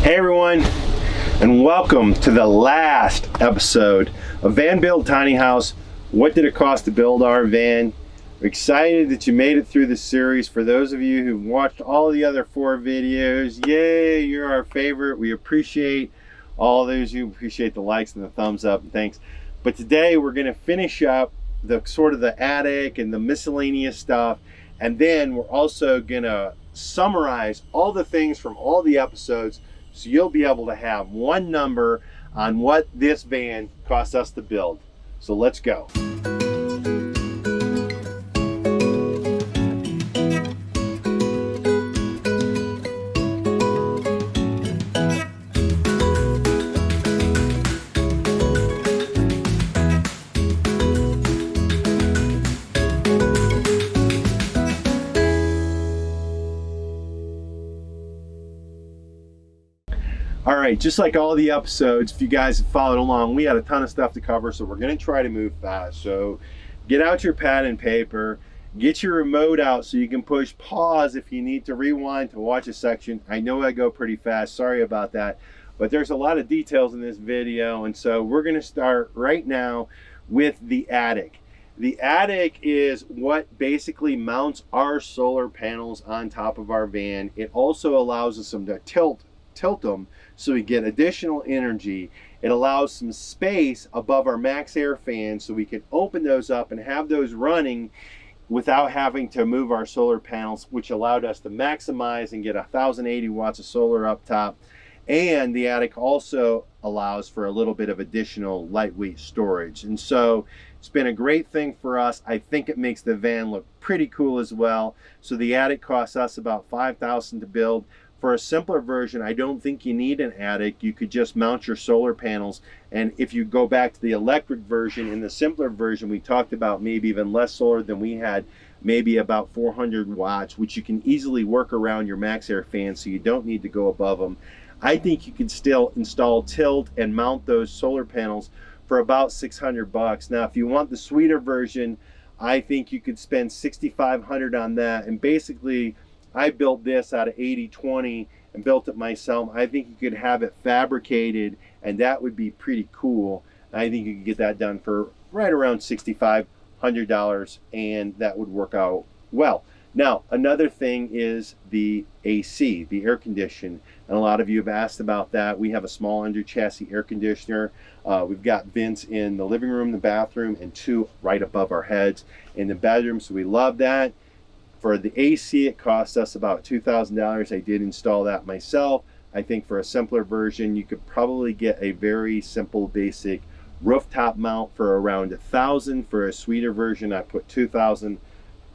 Hey everyone, and welcome to the last episode of Van Built Tiny House. What did it cost to build our van? We're excited that you made it through the series. For those of you who've watched all the other 4 videos, yay, you're our favorite. We appreciate all those who appreciate the likes and the thumbs up, and thanks. But today we're going to finish up the sort of the attic and the miscellaneous stuff, and then we're also going to summarize all the things from all the episodes, so you'll be able to have one number on what this van cost us to build. So let's go. All right, just like all the episodes, if you guys have followed along, we had a ton of stuff to cover, so we're going to try to move fast. So get out your pad and paper, get your remote out so you can push pause if you need to rewind to watch a section. I know I go pretty fast, sorry about that, but there's a lot of details in this video, and so we're going to start right now with the attic. The attic is what basically mounts our solar panels on top of our van. It also allows us to tilt them so we get additional energy. It allows some space above our max air fans so we can open those up and have those running without having to move our solar panels, which allowed us to maximize and get 1080 watts of solar up top. And the attic also allows for a little bit of additional lightweight storage, and so it's been a great thing for us. I think it makes the van look pretty cool as well. So the attic costs us about $5,000 to build. For a simpler version, I don't think you need an attic. You could just mount your solar panels, and if you go back to the electric version, in the simpler version, we talked about maybe even less solar than we had, maybe about 400 watts, which you can easily work around your max air fans, so you don't need to go above them. I think you can still install tilt and mount those solar panels for about 600 bucks. Now, if you want the sweeter version, I think you could spend 6,500 on that, and basically I built this out of 80/20 and built it myself. I think you could have it fabricated, and that would be pretty cool. I think you could get that done for right around $6,500, and that would work out well. Now, another thing is the AC, the air condition, and a lot of you have asked about that. We have a small under chassis air conditioner. We've got vents in the living room, the bathroom, and 2 right above our heads in the bedroom, so we love that. For the AC, it cost us about $2,000. I did install that myself. I think for a simpler version, you could probably get a very simple, basic rooftop mount for around $1,000. For a sweeter version, I put $2,000.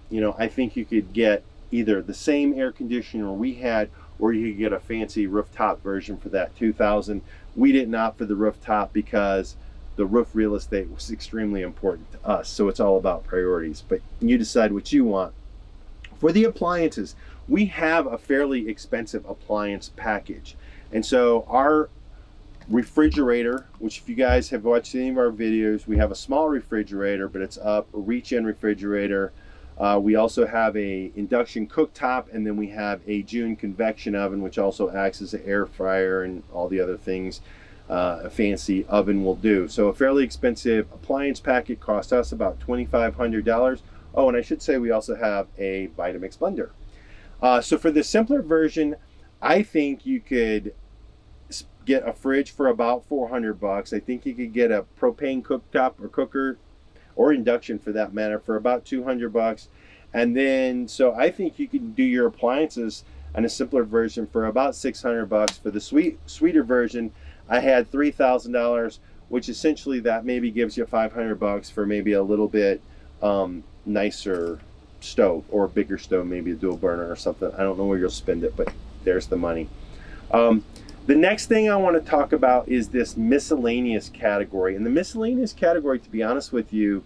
You know, I think you could get either the same air conditioner we had, or you could get a fancy rooftop version for that $2,000. We didn't opt for the rooftop because the roof real estate was extremely important to us. So it's all about priorities, but you decide what you want. For the appliances, we have a fairly expensive appliance package. And so our refrigerator, which if you guys have watched any of our videos, we have a small refrigerator, but it's a reach-in refrigerator. We also have a induction cooktop, and then we have a June convection oven, which also acts as an air fryer and all the other things a fancy oven will do. So a fairly expensive appliance packet cost us about $2,500. Oh, and I should say we also have a Vitamix blender. So for the simpler version, I think you could get a fridge for about 400 bucks. I think you could get a propane cooktop or cooker, or induction for that matter, for about 200 bucks. And then, so I think you can do your appliances on a simpler version for about 600 bucks. For the sweeter version, I had $3,000, which essentially that maybe gives you 500 bucks for maybe a little bit nicer stove, or a bigger stove, maybe a dual burner or something. I don't know where you'll spend it, but there's the money. The next thing I want to talk about is this miscellaneous category. And the miscellaneous category, to be honest with you,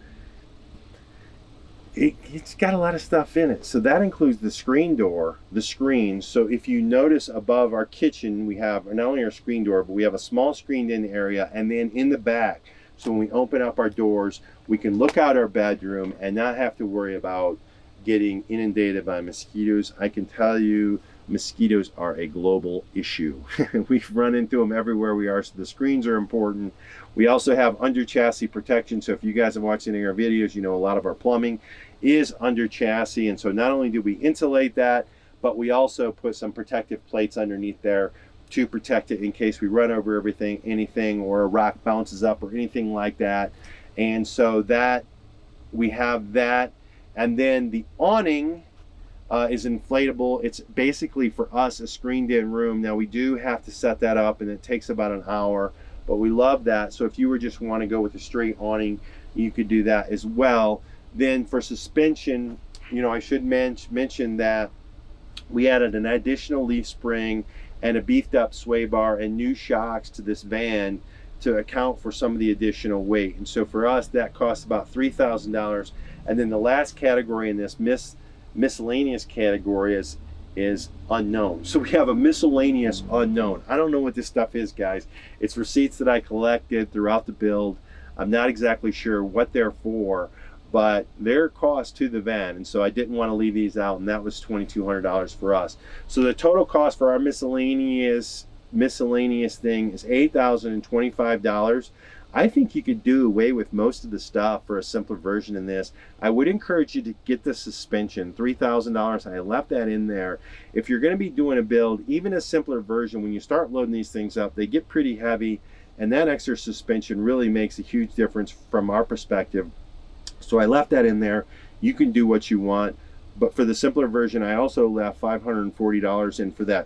it's got a lot of stuff in it. So that includes the screen door, the screens. So if you notice above our kitchen, we have not only our screen door, but we have a small screened in area, and then in the back, so when we open up our doors, we can look out our bedroom and not have to worry about getting inundated by mosquitoes. I can tell you mosquitoes are a global issue. We've run into them everywhere we are, so the screens are important. We also have under chassis protection, so if you guys have watched any of our videos, you know a lot of our plumbing is under chassis, and so not only do we insulate that, but we also put some protective plates underneath there to protect it in case we run over anything, or a rock bounces up or anything like that. And so that we have that. And then the awning is inflatable. It's basically for us a screened in room. Now we do have to set that up and it takes about an hour, but we love that. So if you were just want to go with a straight awning, you could do that as well. Then for suspension, you know, I should mention that we added an additional leaf spring and a beefed up sway bar and new shocks to this van to account for some of the additional weight. And so for us, that costs about $3,000. And then the last category in this miscellaneous category is unknown. So we have a miscellaneous unknown. I don't know what this stuff is, guys. It's receipts that I collected throughout the build. I'm not exactly sure what they're for, but they're cost to the van, and so I didn't want to leave these out, and that was $2,200 for us. So the total cost for our miscellaneous thing is $8,025. I think you could do away with most of the stuff for a simpler version in this. I would encourage you to get the suspension, $3,000. I left that in there. If you're going to be doing a build, even a simpler version, when you start loading these things up, they get pretty heavy, and that extra suspension really makes a huge difference from our perspective. So I left that in there. You can do what you want, but for the simpler version, I also left $540 in for that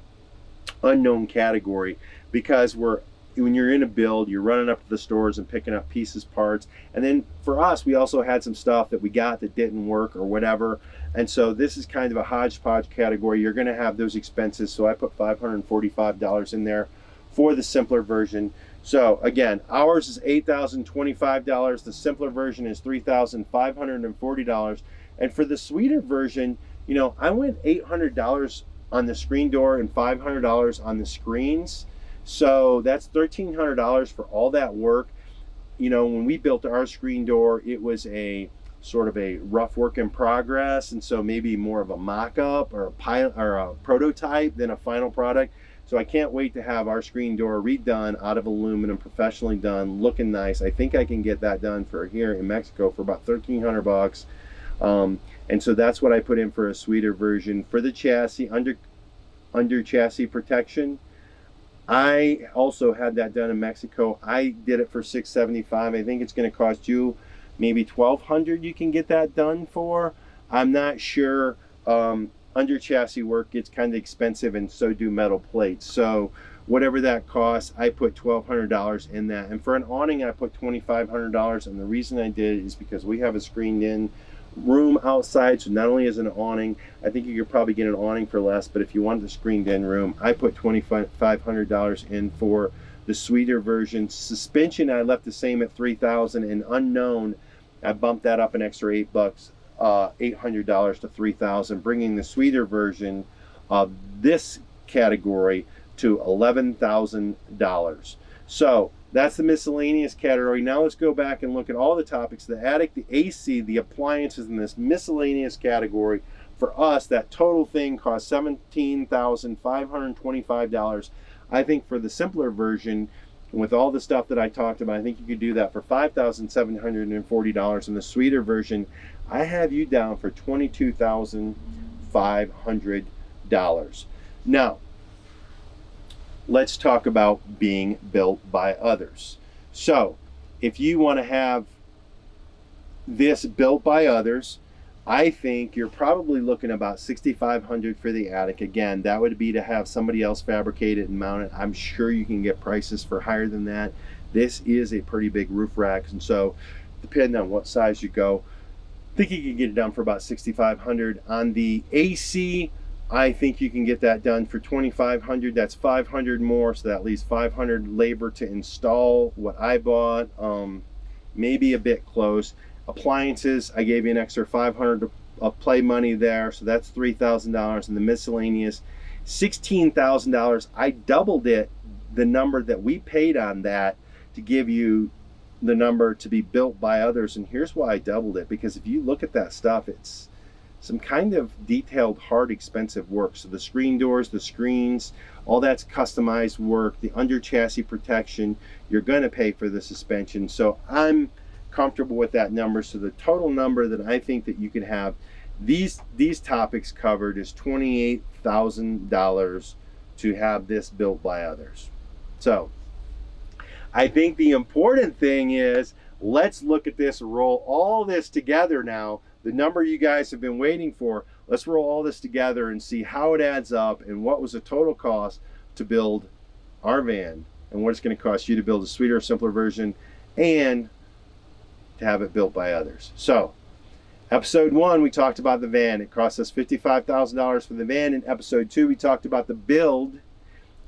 unknown category, because when you're in a build, you're running up to the stores and picking up pieces, parts, and then for us, we also had some stuff that we got that didn't work or whatever, and so this is kind of a hodgepodge category. You're going to have those expenses, so I put $545 in there for the simpler version. So again, ours is $8,025. The simpler version is $3,540. And for the sweeter version, you know, I went $800 on the screen door and $500 on the screens. So that's $1,300 for all that work. You know, when we built our screen door, it was a sort of a rough work in progress, and so maybe more of a mock-up or a pilot or a prototype than a final product. So I can't wait to have our screen door redone out of aluminum, professionally done, looking nice. I think I can get that done for here in Mexico for about $1,300 bucks. And so that's what I put in for a sweeter version. For the chassis, under chassis protection, I also had that done in Mexico. I did it for $675. I think it's going to cost you maybe $1,200. You can get that done for. I'm not sure. Under chassis work gets kind of expensive, and so do metal plates. So whatever that costs, I put $1,200 in that. And for an awning, I put $2,500. And the reason I did is because we have a screened in room outside. So not only is it an awning, I think you could probably get an awning for less, but if you wanted a screened in room, I put $2,500 in for the sweeter version. Suspension, I left the same at $3,000, and unknown, I bumped that up an extra $8, $800 to $3,000, bringing the sweeter version of this category to $11,000. So that's the miscellaneous category. Now let's go back and look at all the topics: the attic, the AC, the appliances in this miscellaneous category. For us, that total thing cost $17,525. I think for the simpler version, with all the stuff that I talked about, I think you could do that for $5,740. In the sweeter version, I have you down for $22,500. Now, let's talk about being built by others. So, if you want to have this built by others, I think you're probably looking about $6,500 for the attic. Again, that would be to have somebody else fabricate it and mount it. I'm sure you can get prices for higher than that. This is a pretty big roof rack, and so depending on what size you go, I think you can get it done for about $6,500. On the AC, I think you can get that done for $2,500. That's $500 more, so that leaves $500 labor to install what I bought. Maybe a bit close. Appliances, I gave you an extra $500 of play money there, so that's $3,000. And the miscellaneous, $16,000. I doubled it, the number that we paid on that, to give you the number to be built by others. And here's why I doubled it, because if you look at that stuff, it's some kind of detailed, hard, expensive work. So the screen doors, the screens, all that's customized work, the under chassis protection, you're going to pay for the suspension. So I'm comfortable with that number. So the total number that I think that you could have these topics covered is $28,000 to have this built by others. So I think the important thing is, let's look at this, roll all this together now. The number you guys have been waiting for, let's roll all this together and see how it adds up and what was the total cost to build our van and what it's going to cost you to build a sweeter, simpler version and to have it built by others. So episode 1, we talked about the van. It cost us $55,000 for the van. In episode 2, we talked about the build.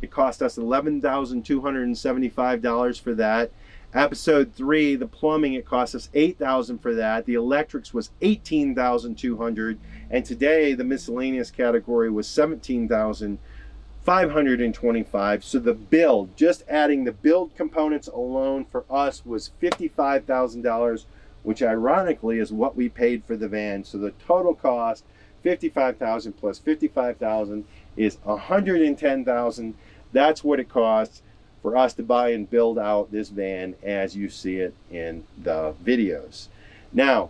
It cost us $11,275 for that. Episode 3, the plumbing, it cost us $8,000 for that. The electrics was $18,200, and today the miscellaneous category was $17,525. So the build, just adding the build components alone for us was $55,000, which ironically is what we paid for the van. So the total cost, $55,000 plus $55,000 is $110,000. That's what it costs for us to buy and build out this van as you see it in the videos. Now,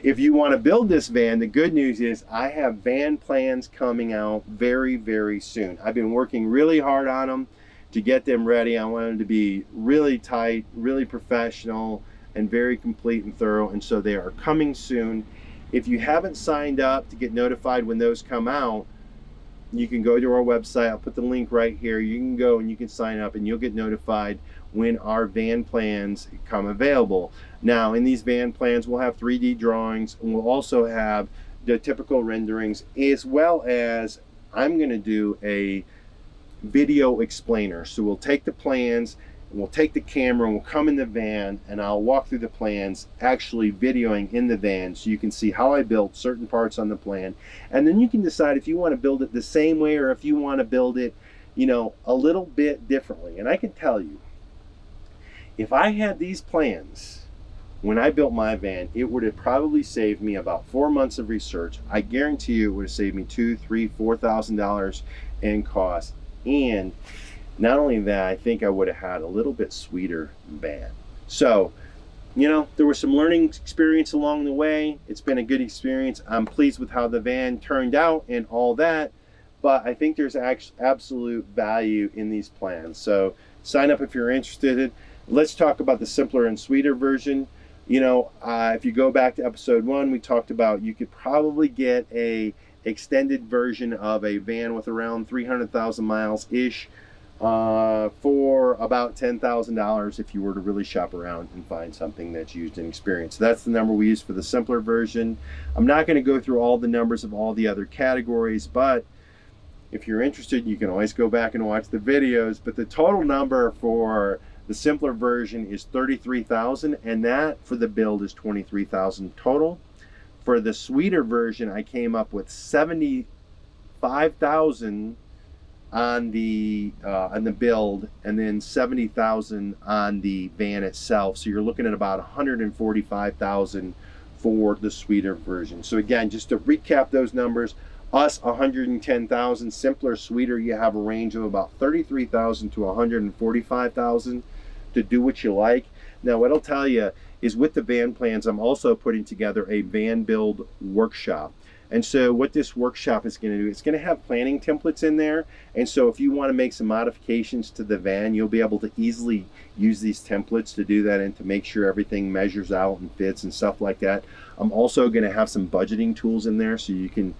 if you want to build this van, the good news is I have van plans coming out very, very soon. I've been working really hard on them to get them ready. I want them to be really tight, really professional, and very complete and thorough, and so they are coming soon. If you haven't signed up to get notified when those come out, you can go to our website. I'll put the link right here. You can go and you can sign up and you'll get notified when our van plans come available. Now, in these van plans, we'll have 3D drawings and we'll also have the typical renderings, as well as I'm going to do a video explainer. So we'll take the plans and we'll take the camera and we'll come in the van and I'll walk through the plans, actually videoing in the van, so you can see how I built certain parts on the plan. And then you can decide if you want to build it the same way or if you want to build it, you know, a little bit differently. And I can tell you, if I had these plans when I built my van, it would have probably saved me about 4 months of research. I guarantee you it would have saved me $2,000, $3,000, $4,000 in cost. And not only that, I think I would have had a little bit sweeter van. So, you know, there was some learning experience along the way. It's been a good experience. I'm pleased with how the van turned out and all that, but I think there's absolute value in these plans. So sign up if you're interested. Let's talk about the simpler and sweeter version. You know, if you go back to episode 1, we talked about you could probably get a extended version of a van with around 300,000 miles ish for about $10,000 if you were to really shop around and find something that's used and experienced. So that's the number we use for the simpler version. I'm not going to go through all the numbers of all the other categories, but if you're interested, you can always go back and watch the videos. But the total number for the simpler version is $33,000, and that for the build is $23,000 total. For the sweeter version, I came up with $75,000 on the build, and then $70,000 on the van itself. So you're looking at about $145,000 for the sweeter version. So again, just to recap those numbers, us $110,000, simpler, sweeter, you have a range of about $33,000 to $145,000 to do what you like. Now, what I'll tell you is with the van plans, I'm also putting together a van build workshop. And so what this workshop is going to do, it's going to have planning templates in there. And so if you want to make some modifications to the van, you'll be able to easily use these templates to do that and to make sure everything measures out and fits and stuff like that. I'm also going to have some budgeting tools in there so you can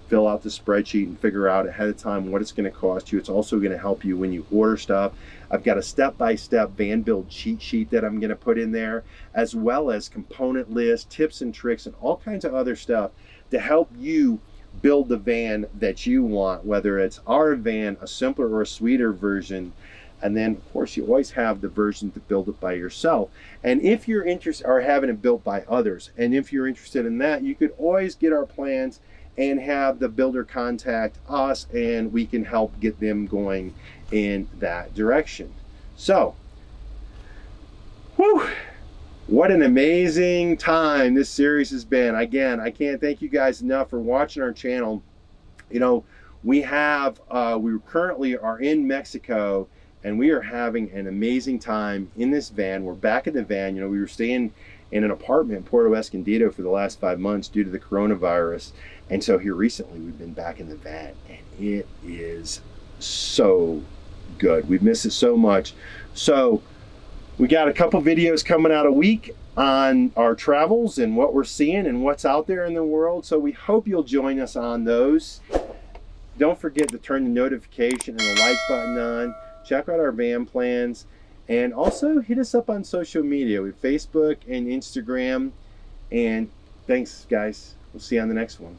fill out the spreadsheet and figure out ahead of time what it's going to cost you. It's also going to help you when you order stuff. I've got a step-by-step van build cheat sheet that I'm going to put in there, as well as component lists, tips and tricks, and all kinds of other stuff to help you build the van that you want, whether it's our van, a simpler or a sweeter version. And then of course you always have the version to build it by yourself. And if you're interested, or having it built by others, and if you're interested in that, you could always get our plans and have the builder contact us, and we can help get them going in that direction. So, What an amazing time this series has been. Again, I can't thank you guys enough for watching our channel. You know, we currently are in Mexico, and we are having an amazing time in this van. We're back in the van. You know, we were staying in an apartment in Puerto Escondido for the last 5 months due to the coronavirus. And so here recently we've been back in the van, and it is so good. We've missed it so much. So we got a couple videos coming out a week on our travels and what we're seeing and what's out there in the world. So we hope you'll join us on those. Don't forget to turn the notification and the like button on. Check out our van plans, and also hit us up on social media with Facebook and Instagram. And thanks, guys. We'll see you on the next one.